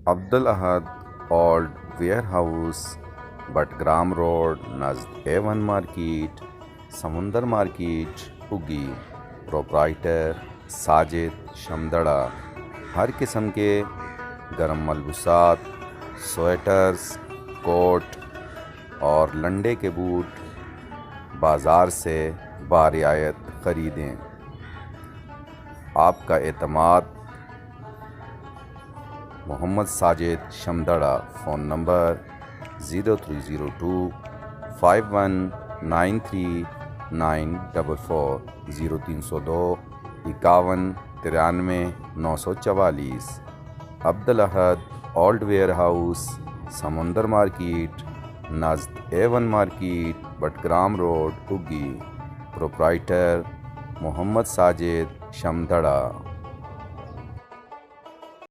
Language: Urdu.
Abdul Ahad old warehouse, Battagram road, نزد A1 market, Samandar market, Oghi. Proprietor Sajid Shamdara. ہر قسم کے گرم ملبوسات، سویٹرز، کوٹ اور لنڈے کے بوٹ بازار سے برعایت خریدیں۔ آپ کا اعتماد Muhammad Sajid Shamdara. Phone number 0302 5193 944 0302 5193 944۔ Abdul Ahad old warehouse, Samandar market, نزد A1 market, Battagram road, Oghi. Proprietor Muhammad Sajid شمدڑا۔